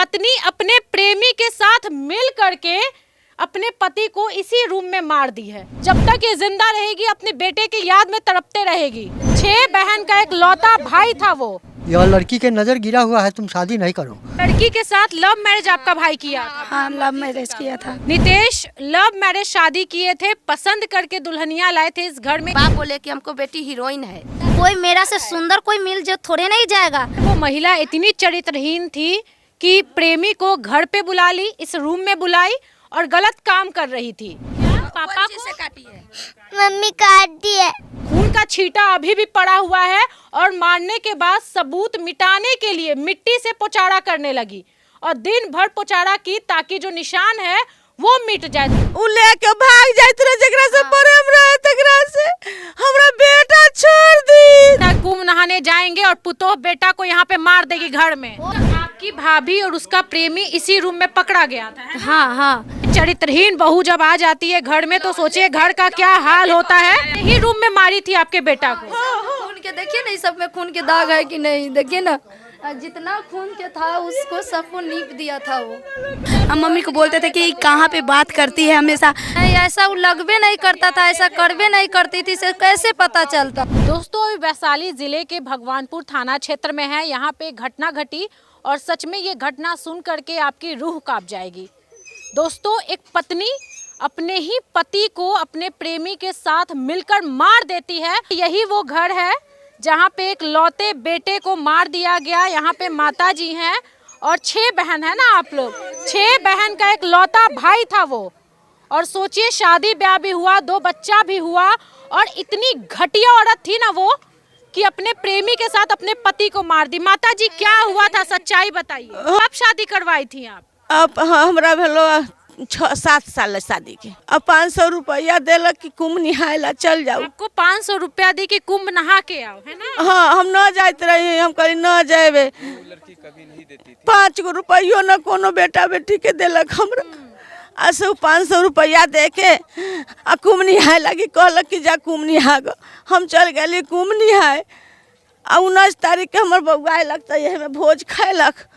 पत्नी अपने प्रेमी के साथ मिल करके अपने पति को इसी रूम में मार दी है। जब तक ये जिंदा रहेगी अपने बेटे की याद में तड़पते रहेगी। 6 बहन का एक लौता भाई था वो। यह लड़की के नजर गिरा हुआ है, तुम शादी नहीं करो। लड़की के साथ लव मैरिज आपका भाई किया था? हाँ, लव मैरिज किया था। नितेश लव मैरिज शादी किए थे, पसंद करके दुल्हनिया लाए थे इस घर में। बाप बोले कि हमको बेटी हीरोइन है। कोई मेरा से सुंदर कोई मिल जो थोड़े नहीं जाएगा। वो महिला इतनी चरित्रहीन थी कि प्रेमी को घर पे बुला ली, इस रूम में बुलाई और गलत काम कर रही थी। पापा से काटी है, मम्मी काट दी है। खून का छींटा अभी भी पड़ा हुआ है और मारने के बाद सबूत मिटाने के लिए मिट्टी से पोचाड़ा करने लगी और दिन भर पोचाड़ा की ताकि जो निशान है वो मिट जाए। उ लेके भाग जाइत रहे जकरा से प्रेम रहे तकरा से हमरा बेटा छोड़ दी। कुंभ नहाने जाएंगे और पुतोह बेटा को यहाँ पे मार देगी घर में। आपकी भाभी और उसका प्रेमी इसी रूम में पकड़ा गया था, है ना? हाँ हाँ। चरित्रहीन बहू जब आ जाती है घर में तो सोचिए घर का क्या हाल होता है। यही रूम में मारी थी आपके बेटा को। खून के देखिए ना, सब में खून के दाग है कि नहीं, देखिए ना, जितना खून के था उसको सबको नीप दिया था वो। हम मम्मी को बोलते थे कि कहाँ पे बात करती है हमेशा। नहीं, ऐसा वो लगबे नहीं करता था, ऐसा करबे नहीं करती थी, इसे कैसे पता चलता। दोस्तों वैशाली जिले के भगवानपुर थाना क्षेत्र में है, यहाँ पे घटना घटी और सच में ये घटना सुन करके आपकी रूह कांप जाएगी। दोस्तों एक पत्नी अपने ही पति को अपने प्रेमी के साथ मिलकर मार देती है। यही वो घर है जहाँ पे एक लौते बेटे को मार दिया गया। यहाँ पे माता जी हैं और 6 बहन है ना आप लोग। 6 बहन का एक लौता भाई था वो। और सोचिए शादी ब्याह भी हुआ, 2 बच्चा भी हुआ और इतनी घटिया औरत थी ना वो कि अपने प्रेमी के साथ अपने पति को मार दी। माता जी क्या हुआ था, सच्चाई बताइए। कब शादी करवाई थी आप? अब हमरा भेलो 6-7 साल शादी के। अब 500 रुपया देलक कि कुंभ निहाय ला चल जाओ। आपको 500 रुपया दी कि कुंभ नहा के आओ, है ना? हाँ, हम न जाते रही, हम कहीं न जाए। लड़की कभी नहीं देती 5 रुपया न कोनो बेटा बेटी के देलक हमरा। ऐसे 500 रुपया दे के आ कुंभ निहाय लगी, कहलक कि जा कुंभ निहा गो। हम चल गए कुंभ निहाय। 19 तारीख के हमार बउआ अयलक तो यही में भोज खैलक।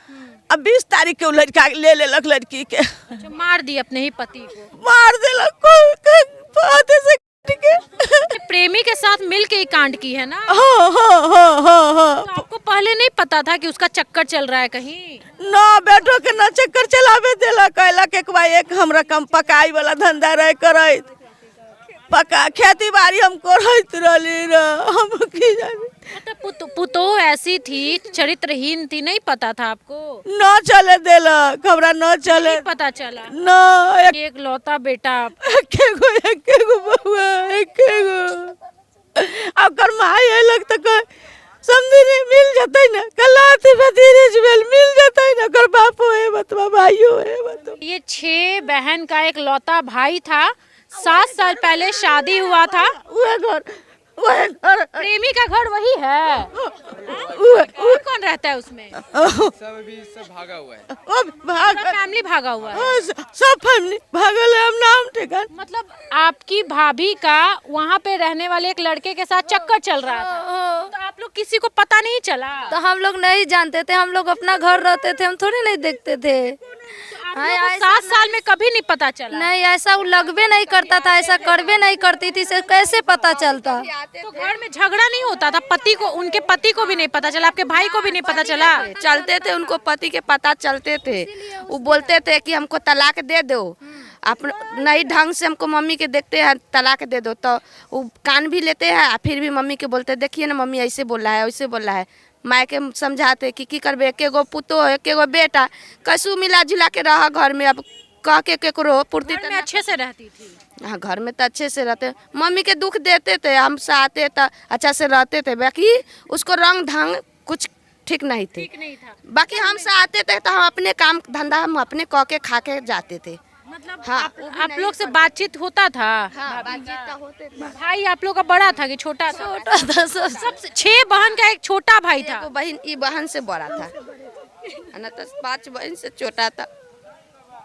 अब 20 तारीख के लड़का ले लेलक लड़की के। अच्छा, मार दी अपने ही पति को, मार देलक के। प्रेमी के साथ मिल के ही कांड की है ना? हाँ हाँ हाँ हाँ हाँ। तो आपको पहले नहीं पता था कि उसका चक्कर चल रहा है कहीं? ना बेटो के ना चक्कर चलावे देला। कहलक एक बार एक हमरा कम पकाई वाला धंधा रहे करैत, पका खेती बाड़ी हम करैत रहली र। हम की जाने पुतोह ऐसी थी, चरित्रहीन थी, नहीं पता था आपको? न चले देलक हमरा, न चले नहीं पता चला न। एक लौता बेटा, एके गो बउआ, एके गो। अब माई अयलक तो कह समझी मिल जतै न, कलाती भतीरे जुएल मिल जतै न, कर बापो है बतवा, भाइयो है बतवा। ये 6 बहन का एक लौता भाई था। 7 साल पहले शादी हुआ था। वह घर प्रेमी का घर वही है। कौन कौन रहता है उसमें? सब भागा हुआ है। पूरा फैमिली भागा हुआ है। सब फैमिली भागल है। हम नाम ठिकान। मतलब आपकी भाभी का वहाँ पे रहने वाले एक लड़के के साथ चक्कर चल रहा था, तो आप लोग किसी को पता नहीं चला? तो हम लोग नहीं जानते थे, हम लोग अपना घर रहते थे, हम थोड़ी नहीं देखते थे। 7 साल में कभी नहीं पता चला? नहीं, ऐसा वो लगबे नहीं करता था, ऐसा करबे नहीं करती थी, इसे कैसे पता चलता? तो घर में झगड़ा नहीं होता था? पति को, उनके पति को भी नहीं पता चला? आपके भाई को भी नहीं पता चला? चलते थे, उनको पति के पता चलते थे। वो बोलते थे कि हमको तलाक दे दो, आप नई ढंग से हमको मम्मी के देखते हैं तलाक दे दो, तो वो कान भी लेते हैं। फिर भी मम्मी के बोलते देखिए ना मम्मी ऐसे बोल रहा है, वैसे बोल रहा है। माय के समझाते कि करबे, एके गो पुतो एके गो बेटा, कसू मिला जुला के रहा घर में। अब कह के केकरो पूर्ति में अच्छे से रहती थी। हाँ, घर में तो अच्छे से रहते। मम्मी के दुख देते थे, हम साथे तो अच्छा से रहते थे। बाकी उसको रंग ढंग कुछ ठीक नहीं थे। ठीक नहीं था। बाकी हम साथे थे तो हम अपने काम धंधा हम अपने कह के खा के जाते थे। मतलब हाँ, आप लोग से बातचीत होता था? हाँ, बातचीत तो होते थे। भाई आप लोग का बड़ा था कि छोटा था? छोटा था। सबसे 6 बहन का एक छोटा भाई था। एगो बहन, ई बहन से बड़ा था, ना तो 5 बहन से छोटा था।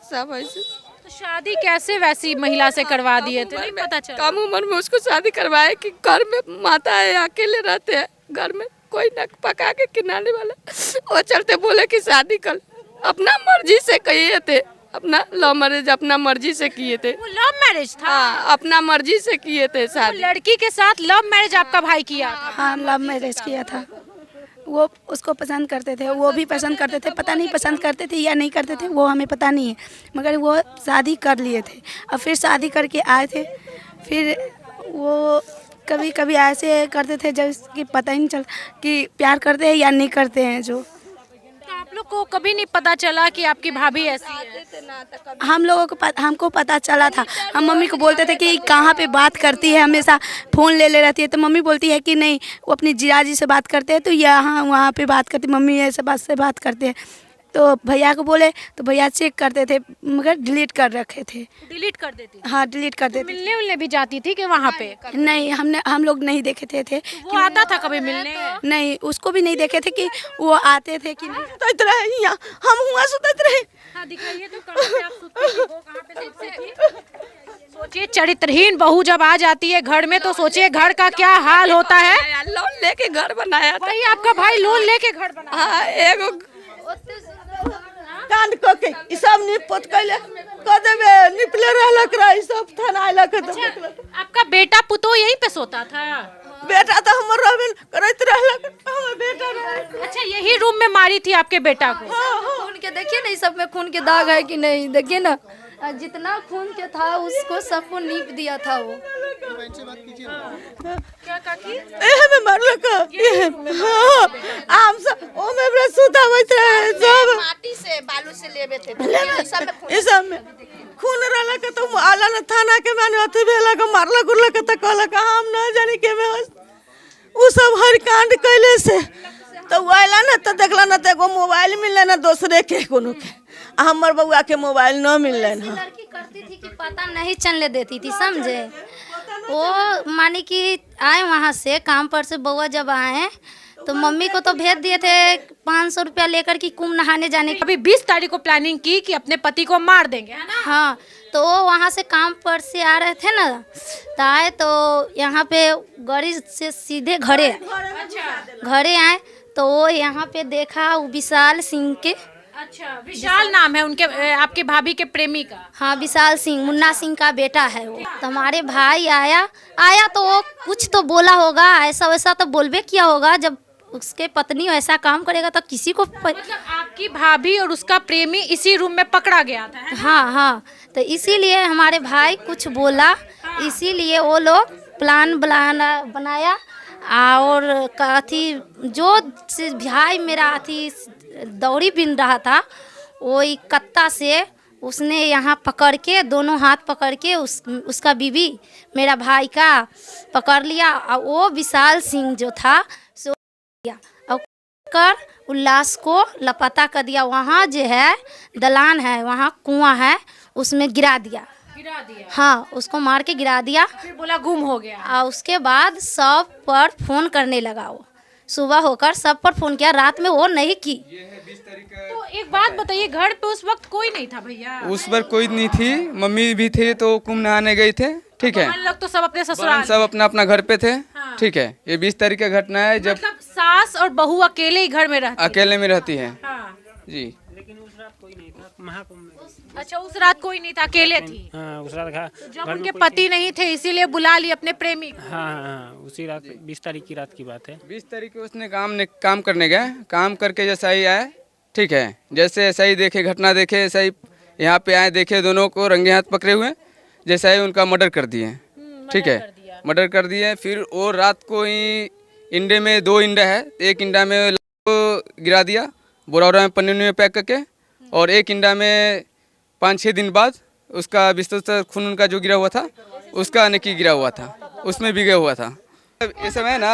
सब ऐसे। तो शादी कैसे वैसी महिला से करवा दिए थे? नहीं पता चला? कम उम्र में उसको शादी करवाए कि घर में माता है, अकेले रहते हैं घर में, कोई न पका के खिलाने वाला। वो चलते बोले कि शादी कर। अपना मर्जी से किए थे, अपना लव मैरिज अपना मर्जी से किए थे। वो लव मैरिज था? हाँ, अपना मर्जी से किए थे तो शादी। लड़की के साथ लव मैरिज आपका भाई किया था? हाँ, लव मैरिज किया था। वो उसको पसंद करते थे, वो भी पसंद करते थे, पता नहीं पसंद करते थे या नहीं करते थे, वो हमें पता नहीं है, मगर वो शादी कर लिए थे। और फिर शादी करके आए थे, फिर वो कभी कभी ऐसे करते थे जब कि पता ही नहीं चल कि प्यार करते हैं या नहीं करते हैं। जो तो आप लोग को कभी नहीं पता चला कि आपकी भाभी ऐसी है? हम लोगों को हमको पता चला था। हम मम्मी को बोलते थे कि कहाँ पे बात करती है, हमेशा फ़ोन ले रहती है, तो मम्मी बोलती है कि नहीं वो अपनी जीजा जी से बात करते हैं, तो यहाँ वहाँ पे बात करती, मम्मी ऐसे बात से बात करते हैं। तो भैया को बोले तो भैया चेक करते थे, मगर डिलीट कर रखे थे। डिलीट कर देती थी? हाँ, डिलीट कर देते मिलने उलने भी जाती थी कि वहाँ पे? नहीं, हम लोग नहीं देखे थे वो आता था कभी मिलने? नहीं, उसको भी नहीं देखे थे कि वो आते थे कि नहीं। सुतत रहे यहाँ, हम हुआ सुतत रहे। हाँ, दिखाइए तो कहाँ पे आप सुतती थी, वो कहाँ पे सुतती थी? सोचिए, चरित्रहीन बहू जब आ जाती है घर में तो सोचिए घर का क्या हाल होता है। लोन लेके घर बनाया था। वही आपका भाई लोन लेके घर बना? हाँ, एगो कांड क के ई सब निपत कैले क देबे, निपले रहलक रह, ई सब थाना आइलक त देखलक। आपका बेटा पुतो यहीं पे सोता था? बेटा तो हमर रहबे करत रहलक, हमर बेटा रहे। अच्छा, यही रूम में मारी थी आपके बेटा को? खून के देखिए ना, सब में खून के दाग है कि नहीं, देखिए ना, जितना खून के था उसको सबको नीप दिया था वो। क्या काकी? एहे में मारलक। हां, आम सब ओ में बड़ा सुतावत रहे सब। माटी से बालू से लेबे थे, ई सब में खून रहलक तो आला न थाना के माने अथी भेलक, मारलक उरलक त कहलक हम ना जानी के में उ सब हर कांड कैले से। तो वाला ना तो देखला ना तो एगो मोबाइल मिलले ना दूसरे के कोनो के, हमर बउआ के मोबाइल न मिलले ना। लड़की करती थी कि पता नहीं चलने देती थी, समझे। वो मानी कि आए वहाँ से काम पर से, बउआ जब आए तो मम्मी को तो भेज दिए थे 500 रुपया लेकर कि कुंभ नहाने जाने की। अभी 20 तारीख को प्लानिंग की कि अपने पति को मार देंगे, है ना? हाँ, तो वो वहाँ से काम पर से आ रहे थे ना, तो आए तो यहाँ पे गाड़ी से सीधे घरे आए तो वो यहाँ पे देखा वो विशाल सिंह के। अच्छा, विशाल नाम है उनके आपके भाभी के प्रेमी का? हाँ, विशाल सिंह, मुन्ना सिंह का बेटा है वो। तो हमारे भाई आया तो वो कुछ तो बोला होगा, ऐसा वैसा तो बोलबे किया होगा। जब उसके पत्नी ऐसा काम करेगा तो किसी को मतलब आपकी भाभी और उसका प्रेमी इसी रूम में पकड़ा गया था, है ना? हाँ, तो इसीलिए हमारे भाई कुछ बोला, इसीलिए वो लोग प्लान बनाया। और अथी जो भाई मेरा अथी दौड़ी बिन रहा था, वो कत्ता से उसने यहाँ पकड़ के, दोनों हाथ पकड़ के उसका बीवी मेरा भाई का पकड़ लिया। और वो विशाल सिंह जो था सो और कर उल्लास को लापता कर दिया। वहाँ जो है दलान है, वहाँ कुआं है, उसमें गिरा दिया। हाँ, उसको मार के गिरा दिया। फिर बोला गुम हो गया। और उसके बाद सब पर फोन करने लगा। वो सुबह होकर सब पर फोन किया, रात में वो नहीं की। तो एक बात बताइए, घर पे उस वक्त कोई नहीं था भैया? उस पर कोई नहीं थी, मम्मी भी थे तो कुंभ नहाने गए थे, ठीक है। हम लोग तो सब अपने ससुराल, सब अपना अपना घर पे थे, हाँ। ठीक है। ये 20 तारीख का घटना है जब मतलब सास और बहू अकेले ही घर में रहती अकेले में रहती है हाँ। जी। अच्छा, उस रात कोई नहीं था, अकेले थी? हाँ, उस रात जब उनके पति नहीं थे इसीलिए बुला ली अपने प्रेमी को। हाँ, उसी रात 20 तारीख की रात की बात है। 20 तारीख को उसने काम करने गए, काम करके जैसा ही आए, ठीक है, जैसे ऐसा ही देखे, घटना देखे, ऐसा ही यहाँ पे आए, देखे दोनों को रंगे हाथ पकड़े हुए, जैसा ही उनका मर्डर कर दिए, ठीक है, मर्डर कर दिए। फिर वो रात को ही इंडे में 2 इंडा है, एक इंडा में गिरा दिया बोरा में पन्नी में पैक करके, और एक इंडा में 5-6 दिन बाद उसका बिस्तर खून उनका जो गिरा हुआ था उसका नकी गिरा हुआ था, उसमें भी गया हुआ था। ये सब है ना,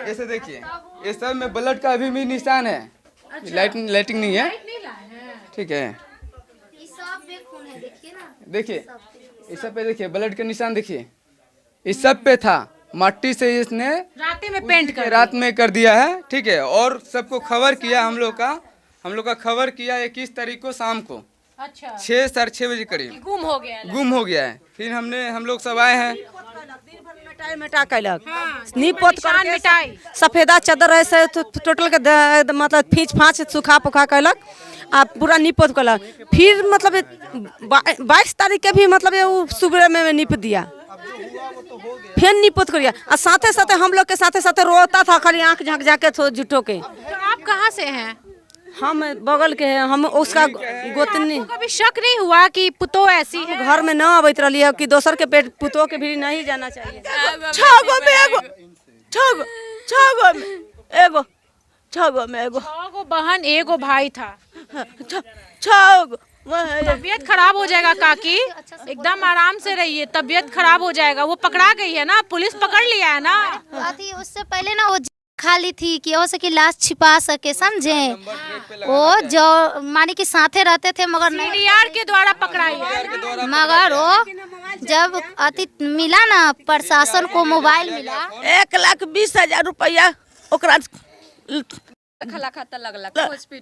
ऐसे देखिए, ये सब में ब्लड का अभी भी निशान है। लाइटिंग नहीं है, ठीक है। देखिए इस सब पे, देखिए ब्लड का निशान, देखिए इस सब पे था। माटी से इसने रात में पेंट कर रात में कर दिया है, ठीक है। और सबको खबर किया, हम लोग का खबर किया 21 तारीख को शाम को। अच्छा, 6-6:30 बजे करीब गुम हो गया। गुम हो गया है। फिर हम लोग सब आए हैं, मिटा कैलक नीप पोत निशान करके मिटाई। सफेदा चादर ऐसे टोटल के मतलब फींच फाँच सुखा पुखा कैलक आ पूरा नीप पोत कैलक। फिर मतलब 22 तारीख के भी मतलब वो सुबह में नीप दिया, फिर नीप पोत कर दिया। और साथे साथे हम लोग के साथे साथे रोता था, खाली आँख झाँक जाके जुटो के। तो आप कहाँ से हैं? हम बगल के हैं, हम उसका गोतनी। कभी शक नहीं हुआ कि पुतो ऐसी है? घर में न अबैत रही है कि दोसर के पेट पुतो के भी नहीं जाना चाहिए। 6 गो में एगो, 6 गो में एगो, 6 गो में एगो, 6 गो बहन एगो भाई था। 6 गो। तबीयत खराब हो जाएगा काकी, एकदम आराम से रहिए, तबीयत खराब हो जाएगा। वो पकड़ा गई है ना, पुलिस पकड़ लिया है ना। अथी उससे पहले ना वो खाली थी कि हो सके लाश छिपा सके, समझे। वो जो मानी कि साथे रहते थे मगर नहीं, सीडीआर के द्वारा पकड़ाई है। मगर वो जब अति मिला ना प्रशासन को मोबाइल मिला 1,20,000 रुपया ओकरा खला खाता लगला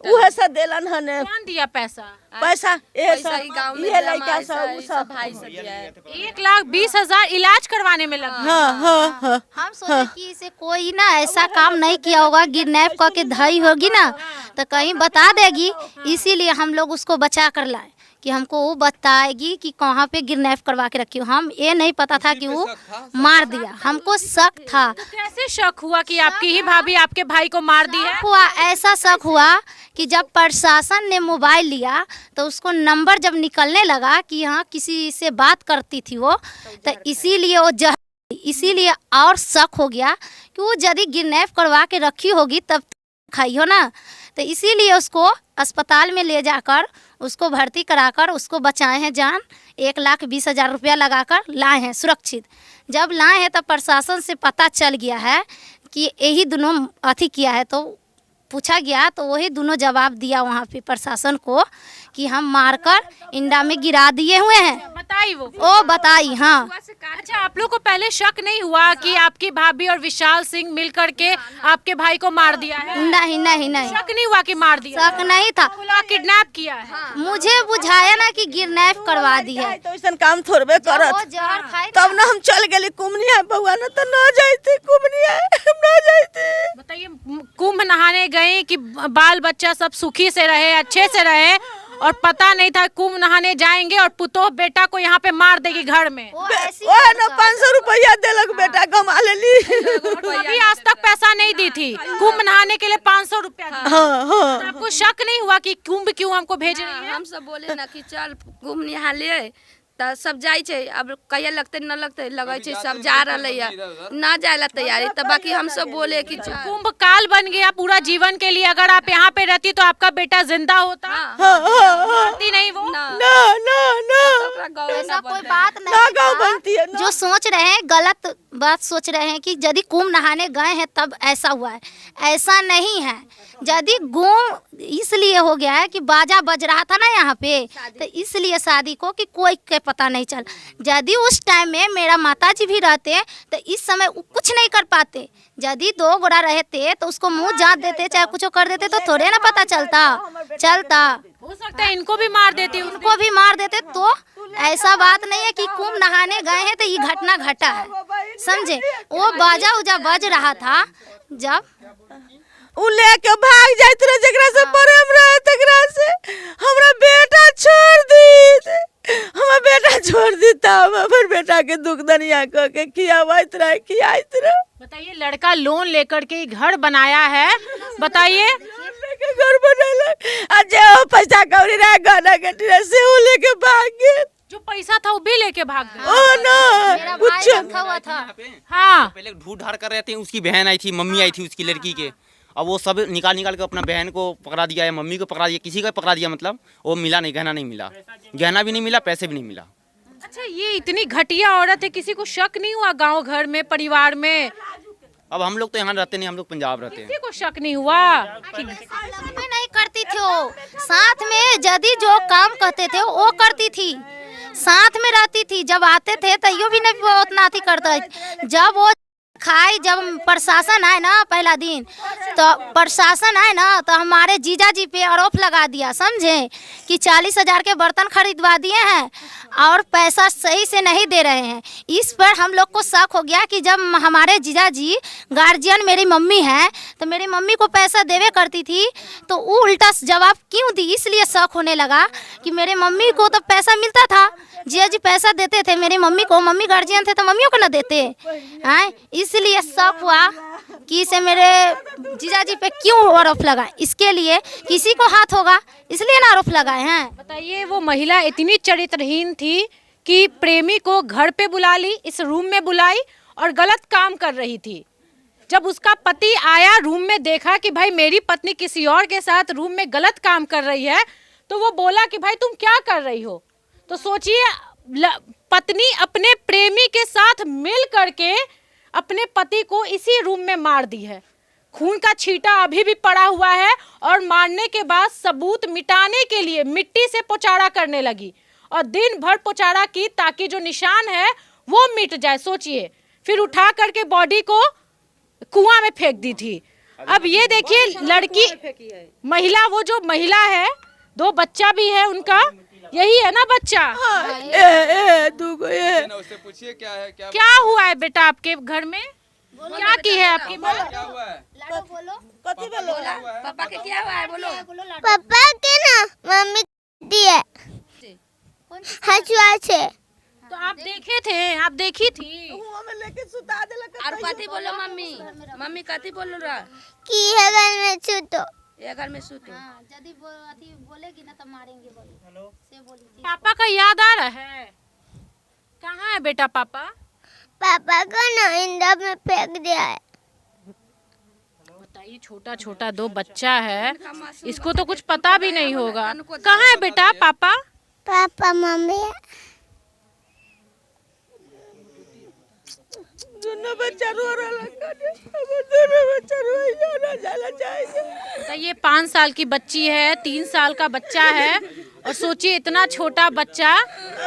उहे से देलन हने कौन दिया पैसा? पैसा पैसा ही गांव में ये जमा लड़का ऐसा सब ही सब भाई सब दिया है। 1,20,000 इलाज करवाने में लगा। हाँ। हम सोचे कि इसे कोई ना ऐसा काम नहीं किया होगा, किडनैप करके धई होगी ना तो कहीं बता देगी, इसीलिए हम लोग उसको बचा कर लाए कि हमको वो बताएगी कि कहाँ पे किडनैप करवा के रखी हो। हम ये नहीं पता था कि वो मार दिया, हमको शक था। कैसे शक हुआ कि आपकी ही भाभी आपके भाई को मार दी है? हुआ ऐसा शक हुआ कि जब प्रशासन ने मोबाइल लिया तो उसको नंबर जब निकलने लगा कि हाँ किसी से बात करती थी वो, तो इसीलिए वो इसीलिए और शक हो गया कि वो यदि किडनैप करवा के रखी होगी तब खाई हो ना, तो इसीलिए उसको अस्पताल में ले जाकर उसको भर्ती कराकर उसको बचाए हैं जान। 1,20,000 रुपया लगाकर लाए हैं सुरक्षित। जब लाए हैं तब प्रशासन से पता चल गया है कि यही दोनों अथी किया है, तो पूछा गया तो वही दोनों जवाब दिया वहाँ पे प्रशासन को कि हम मारकर इंडा में गिरा दिए हुए हैं। बताई वो बताई। हाँ अच्छा, आप लोग को पहले शक नहीं हुआ कि आपकी भाभी और विशाल सिंह मिल करके आपके भाई को मार दिया है? नहीं नहीं नहीं, शक नहीं हुआ कि मार दिया? शक नहीं था। किडनैप किया है। मुझे बुझाया ना कि किडनैप करवा दी है। तो ऐसा काम थोड़बे करत। वो जहर खाई तब ना हम चल गेली कुमनिया बउआ ना तो ना जाती कुमनिया, हम ना जाती। बताइए, कुंभ नहाने गए कि बाल बच्चा सब सुखी से रहे, अच्छे से रहे, और पता नहीं था कुंभ नहाने जाएंगे और पुतोह बेटा को यहाँ पे मार देगी घर में। वो ऐसी वो ना 500 रुपया देलक बेटा कमा लेली। अभी आज तक पैसा नहीं दी थी, कुंभ नहाने के लिए 500 रुपया दी। तो आपको शक नहीं हुआ कि कुंभ क्यों हमको भेज रही है? हम सब बोले ना कि चल घूम निहा ले, तो सब जाई छे। अब कहिया लगते न लगते लगे छे, सब जा रहे है ना जाए तैयारी। तब बाकी हम सब बोले कि चल। कुंभ काल बन गया पूरा जीवन के लिए। अगर आप यहाँ पे रहती तो आपका बेटा जिंदा होता? मरती नहीं वो? ऐसा कोई बात नहीं बनती है था। जो सोच रहे हैं गलत बात सोच रहे हैं कि यदि कुंभ नहाने गए हैं तब ऐसा हुआ है, ऐसा नहीं है। यदि गुम इसलिए हो गया है कि बाजा बज रहा था ना यहाँ पे, तो इसलिए शादी को कि कोई के पता नहीं चल। यदि उस टाइम में मेरा माताजी भी रहते तो इस समय कुछ नहीं कर पाते। यदि 2 गोरा रहते तो उसको मुंह जात देते, चाहे कुछ कर देते तो थोड़े ना पता चलता। हो सकता है इनको भी मार देती, उनको भी मार देते। तो ऐसा बात नहीं है कि कुंभ नहाने गए हैं तो ये घटना घटा है, समझे। वो बाजा उजा बज रहा था जब उ लेके भाग जात रहे, जकरा से प्रेम रहे तकरा से हमरा बेटा छोड़ दी, हमरा बेटा छोड़ दी। तब हमर बेटा के दुख दनिया क के खियावत रहे। बताइए, लड़का लोन लेकर के घर बनाया है, बताइए के घर बनैलक आ जे पैसा कौड़ी रहे गहना गट्टी रहे से उ लेके भाग गए। जो पैसा था वो भी लेके भाग गए। ओ ना मेरा कुछ भाई रखा हुआ था। हाँ, पहले ढूंढ ढाड़ कर रहे थे, उसकी बहन आई थी, मम्मी आई थी उसकी लड़की के। अब वो सब निकाल के अपना बहन को पकड़ा दिया या मम्मी को पकड़ा दिया, किसी को पकड़ा दिया, मतलब वो मिला नहीं, गहना नहीं मिला, गहना भी नहीं मिला, पैसे भी नहीं मिला। अच्छा, ये इतनी घटिया औरत है, किसी को शक नहीं हुआ गांव घर में, परिवार में? अब हम लोग तो यहाँ रहते नहीं, हम लोग पंजाब रहते हैं। किसी को शक नहीं हुआ? में नहीं करती थी वो, साथ में यदि जो काम करते थे वो करती थी, साथ में रहती थी। जब आते थे तो यो भी नहीं उतना अथी करता। जब वो खाई। जब प्रशासन आए ना पहला दिन, तो प्रशासन आए ना तो हमारे जीजा जी पे आरोप लगा दिया, समझे कि 40,000 के बर्तन खरीदवा दिए हैं और पैसा सही से नहीं दे रहे हैं। इस पर हम लोग को शक हो गया कि जब हमारे जीजा जी गार्जियन मेरी मम्मी है तो मेरी मम्मी को पैसा देवे करती थी, तो वो उल्टा जवाब क्यों दी, इसलिए शक होने लगा कि मेरे मम्मी को तो पैसा मिलता था, जीजा जी पैसा देते थे मेरी मम्मी को, मम्मी गार्जियन थे तो मम्मियों को ना देते हैं। इसलिए शक हुआ कि इसे मेरे जीजा जी पे क्यों आरोप लगा, इसके लिए किसी को हाथ होगा इसलिए ना आरोप लगाए हैं। बताइए, वो महिला इतनी चरित्रहीन थी कि प्रेमी को घर पे बुला ली, इस रूम में बुलाई और गलत काम कर रही थी। जब उसका पति आया, रूम में देखा कि भाई मेरी पत्नी किसी और के साथ रूम में गलत काम कर रही है, तो वो बोला कि भाई तुम क्या कर रही हो। तो सोचिए, पत्नी अपने प्रेमी के साथ मिल करके अपने पति को इसी रूम में मार दी है। खून का छींटा अभी भी पड़ा हुआ है और मारने के बाद सबूत मिटाने के लिए मिट्टी से पोचाड़ा करने लगी और दिन भर पोचाड़ा की ताकि जो निशान है वो मिट जाए। सोचिए, फिर उठा करके बॉडी को कुआं में फेंक दी थी। अब ये देखिए, लड़की महिला, वो जो महिला है, 2 बच्चा भी है उनका, यही है ना बच्चा? उससे पूछिए क्या है, क्या हुआ है बेटा आपके घर में, क्या की है आपकी माँ? क्या हुआ है? पापा के क्या हुआ है बोलो। पापा के ना मम्मी दिए हसुआ से। तो आप देखे थे, आप देखी थी? और कथी बोलो मम्मी, मम्मी कथी बोलो रहा कि है घर में छूटो, ये घर में सूते। यदि बोलेगी ना तो मारेंगे, बोली। पापा का याद आ रहा है? कहाँ है बेटा पापा? पापा को ना इंदा में फेंक दिया है। बताइए, छोटा छोटा 2 बच्चा है, इसको तो कुछ पता भी नहीं होगा। कहाँ है बेटा पापा? पापा मम्मी दोनों बच्चा रो रहा है, दोनों बच्चा रोना जाला चाहिए। बताइए, 5 साल की बच्ची है, 3 साल का बच्चा है, और सोचिए इतना छोटा बच्चा,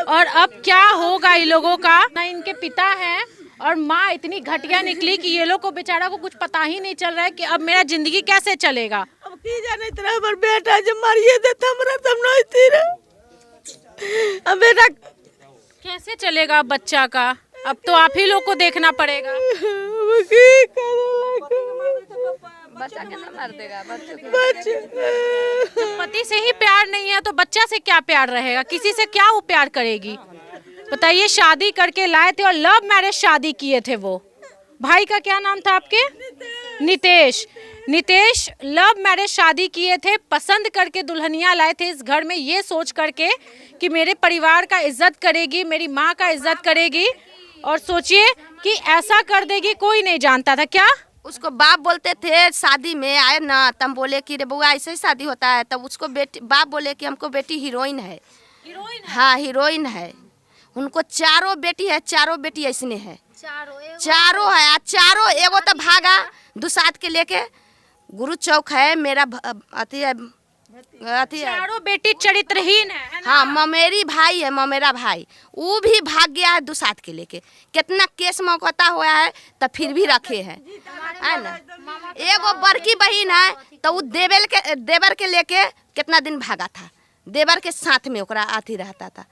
और अब क्या होगा इन लोगों का। ना इनके पिता हैं और माँ इतनी घटिया निकली कि ये लोग को बेचारा को कुछ पता ही नहीं चल रहा है कि अब मेरा जिंदगी कैसे चलेगा। अब की जाने इतना हमर बेटा जब मारिए देता हमरा तब नहीं तीर। अब बेटा कैसे चलेगा बच्चा का, अब तो आप ही लोग को देखना पड़ेगा। बच्चा के ना मार देगा जब पति से ही प्यार नहीं है तो बच्चा से क्या प्यार रहेगा, किसी से क्या वो प्यार करेगी। बताइए, शादी करके लाए थे और लव मैरिज शादी किए थे। वो भाई का क्या नाम था आपके? नितेश। नितेश लव मैरिज शादी किए थे, पसंद करके दुल्हनिया लाए थे इस घर में, ये सोच करके कि मेरे परिवार का इज्जत करेगी, मेरी माँ का इज्जत करेगी, और सोचिए कि ऐसा कर देगी। कोई नहीं जानता था क्या? उसको बाप बोलते थे, शादी में आए ना तब बोले कि रे बउआ ऐसे ही शादी होता है, तब उसको बेटी बाप बोले कि हमको बेटी हीरोइन है। हाँ, हीरोइन है। उनको 4 बेटी है, 4 बेटी ऐसने है, चारों है। चारों एगो तो भागा दुसात के लेके, गुरु चौक है मेरा अथी है, चारों बेटी चरित्रहीन है ना? हाँ, ममेरी भाई है, ममेरा भाई, वो भी भाग गया है दुसात के लेके। कितना केस मौकता हुआ है तब फिर भी रखे हैं, है ना। एगो बड़की बहन है तो वो देवर के लेके कितना दिन भागा था, देवर के साथ में ओकरा अथी रहता था।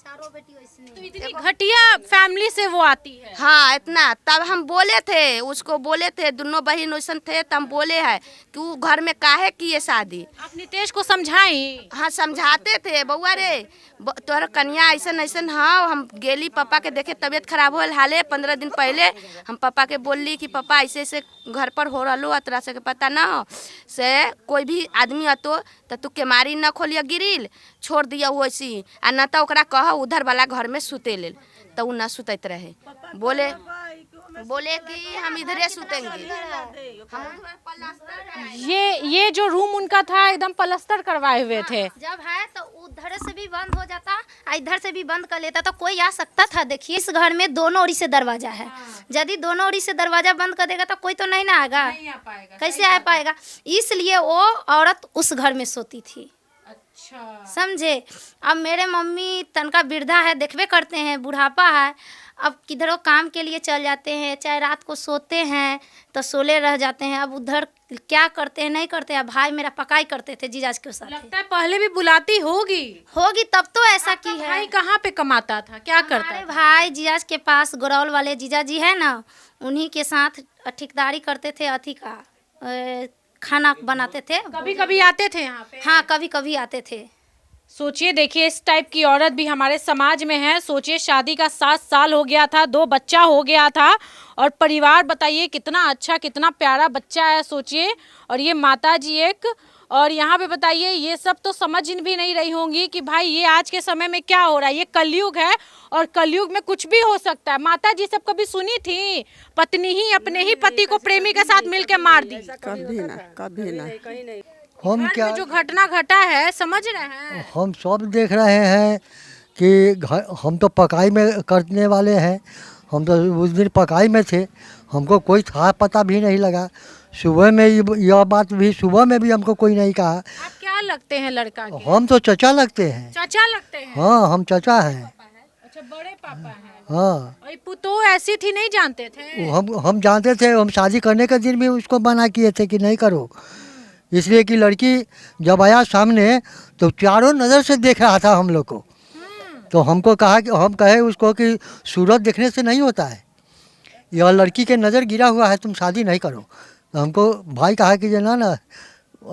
तो इतनी घटिया फैमिली से वो आती है। हाँ, इतना। तब हम बोले थे, उसको बोले थे, दोनों बहन वैसन थे, तब हम बोले हैं कि वो घर में काहे किए शादी। आप नितेश को समझाई? हाँ, समझाते थे, बउआ रे तोहर कन्या ऐसन ऐसन। हाँ, हम गेली पापा के देखे, तबीयत खराब होल हाले 15 दिन पहले। हम पापा के बोलली कि पापा ऐसे ऐसे घर पर हो रहा, तोरा से पता ना हो से कोई भी आदमी अतो तो तू केमारी न खोलिया, गिरिल छोड़ दिया वैसी, आ न तो ओकरा कह उधर वाला घर में सुते ले, तो वो ना सुतत रहे। बोले कि हम इधरे सुतेंगे। ये जो रूम उनका था एकदम पलस्तर करवाए हुए थे। जब है तो उधर से भी बंद हो जाता, इधर से भी बंद कर लेता तो कोई आ सकता था। देखिए, इस घर में दोनों ओरी से दरवाजा है, यदि दोनों ओरी से दरवाजा बंद कर देगा तो कोई तो नहीं ना आएगा, कैसे आ पाएगा। इसलिए वो औरत उस घर में सोती थी। अच्छा। समझे। अब मेरे मम्मी तनका वृद्धा है, देखबे करते हैं, बुढ़ापा है। अब किधरों काम के लिए चल जाते हैं, चाहे रात को सोते हैं तो सोले रह जाते हैं। अब उधर क्या करते हैं नहीं करते हैं। भाई मेरा पकाई करते थे जीजाज के साथ। लगता है पहले भी बुलाती होगी। तब तो ऐसा की है। भाई कहाँ पे कमाता था, क्या करता हमारे था? भाई जीजाज के पास गोरौल वाले जीजा जी है ना, उन्हीं के साथ ठेकेदारी करते थे। अथी का खाना बनाते थे। कभी कभी आते थे यहाँ पे? हाँ, कभी कभी आते थे। सोचिए, देखिए इस टाइप की औरत भी हमारे समाज में है। सोचिए, शादी का 7 साल हो गया था, 2 बच्चा हो गया था, और परिवार बताइए कितना अच्छा, कितना प्यारा बच्चा है। सोचिए, और ये माता जी एक, और यहाँ पे बताइए ये सब तो समझ भी नहीं रही होंगी कि भाई ये आज के समय में क्या हो रहा है। ये कलयुग है, और कलयुग में कुछ भी हो सकता है। माता जी सब कभी सुनी थी पत्नी ही अपने ही पति को प्रेमी के साथ मिलकर मार दी? कभी ना। हम क्या, जो घटना घटा है समझ रहे हैं? हम सब देख रहे हैं कि हम तो पकाई में करने वाले हैं। हम तो उस दिन पकाई में थे, हमको कोई था पता भी नहीं लगा। सुबह में यह बात भी, सुबह में भी हमको कोई नहीं कहा। आप क्या लगते हैं लड़का के? हम तो चचा लगते हैं। चाचा लगते हैं? हाँ, हम चचा हैं। अच्छा, बड़े पापा हैं। हाँ, और पुतो ऐसी थी, नहीं जानते थे? हम जानते थे। हम शादी करने के दिन भी उसको मना किए थे कि नहीं करो, इसलिए कि लड़की जब आया सामने तो चारों नज़र से देख रहा था हम लोग को। तो हमको कहा कि हम कहे उसको कि सूरत देखने से नहीं होता है, यह लड़की के नज़र गिरा हुआ है, तुम शादी नहीं करो। तो हमको भाई कहा कि ना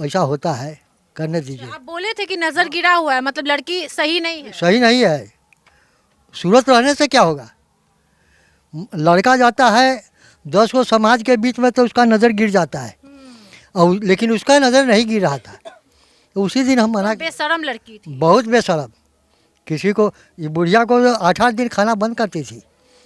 ऐसा होता है, करने दीजिए। आप बोले थे कि नजर गिरा हुआ है, मतलब लड़की सही नहीं है? सही नहीं है, सूरत रहने से क्या होगा। लड़का जाता है 10 को समाज के बीच में तो उसका नज़र गिर जाता है, और लेकिन उसका नज़र नहीं गिर रहा था। तो उसी दिन हम मना। बेशरम लड़की थी, बहुत बेशरम। किसी को, ये बुढ़िया को 8-8 दिन खाना बंद करती थी,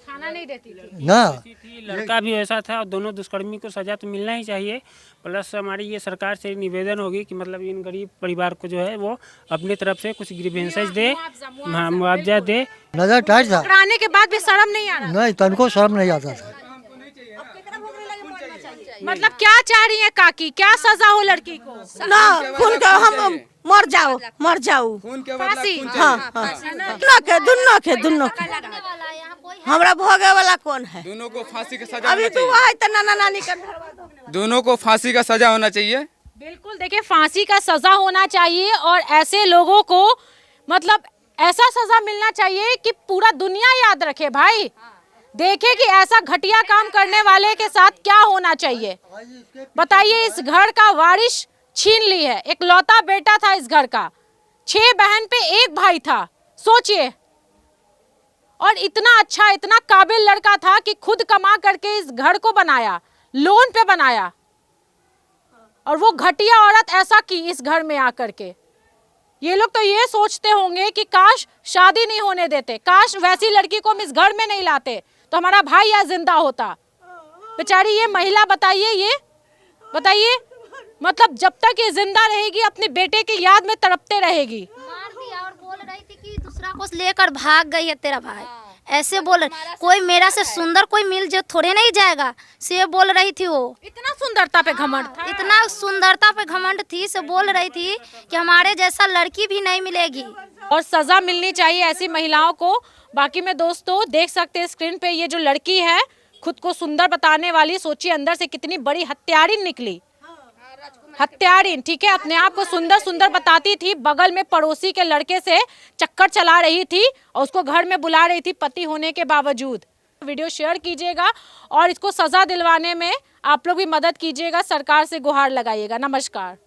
खाना नहीं देती थी ना। लड़का भी वैसा था, और दोनों दुष्कर्मी को सजा तो मिलना ही चाहिए। प्लस हमारी ये सरकार से निवेदन होगी कि मतलब इन गरीब परिवार को जो है वो अपनी तरफ से कुछ ग्रीवेंसेस दे, मुआवजा दे। नज़र टाइट था, कराने के बाद भी शर्म नहीं आ रहा? नहीं, तनको शर्म नहीं आता था। मतलब क्या चाह रही है काकी, क्या सजा हो लड़की को? ना खून का, हम मर जाओ, मर जाओ। फांसी? हाँ, दुन्नो के हमरा भोगे वाला कौन है? दोनों को फांसी का सजा अभी होना तू चाहिए। है तो नाना नानी का धरवा दो। दोनों को फांसी का सजा होना चाहिए। बिल्कुल, देखिए फांसी का सजा होना चाहिए, और ऐसे लोगों को मतलब ऐसा सजा मिलना चाहिए कि पूरा दुनिया याद रखे भाई, देखे कि ऐसा घटिया काम करने वाले के साथ क्या होना चाहिए। बताइए, इस घर का वारिस छीन ली है, एक लौता बेटा था इस घर का, 6 बहन पे 1 भाई था। सोचिए, और इतना अच्छा, इतना काबिल लड़का था कि खुद कमा करके इस घर को बनाया, लोन पे बनाया, और वो घटिया औरत ऐसा की इस घर में आकर के। ये लोग तो ये सोचते होंगे कि काश शादी नहीं होने देते, काश वैसी लड़की को हम इस घर में नहीं लाते तो हमारा भाई या जिंदा होता। बेचारी ये महिला, बताइए मतलब जब तक ये जिंदा रहेगी अपने बेटे की याद में तड़पते रहेगी। मार दिया और बोल रही थी कि दूसरा को लेकर भाग गई है तेरा भाई, ऐसे बोल। कोई मेरा से सुंदर कोई मिल जो थोड़े नहीं जाएगा, से बोल रही थी वो। इतना सुंदरता पे घमंड था, इतना सुंदरता पे घमंड थी, से बोल रही थी कि हमारे जैसा लड़की भी नहीं मिलेगी। और सजा मिलनी चाहिए ऐसी महिलाओं को। बाकी में दोस्तों देख सकते हैं स्क्रीन पे, ये जो लड़की है खुद को सुंदर बताने वाली, सोचिए अंदर से कितनी बड़ी हत्यारिन निकली, हत्यारिन। ठीक है, अपने आप को सुंदर बताती थी, बगल में पड़ोसी के लड़के से चक्कर चला रही थी और उसको घर में बुला रही थी पति होने के बावजूद। वीडियो शेयर कीजिएगा और इसको सजा दिलवाने में आप लोग भी मदद कीजिएगा, सरकार से गुहार लगाइएगा। नमस्कार।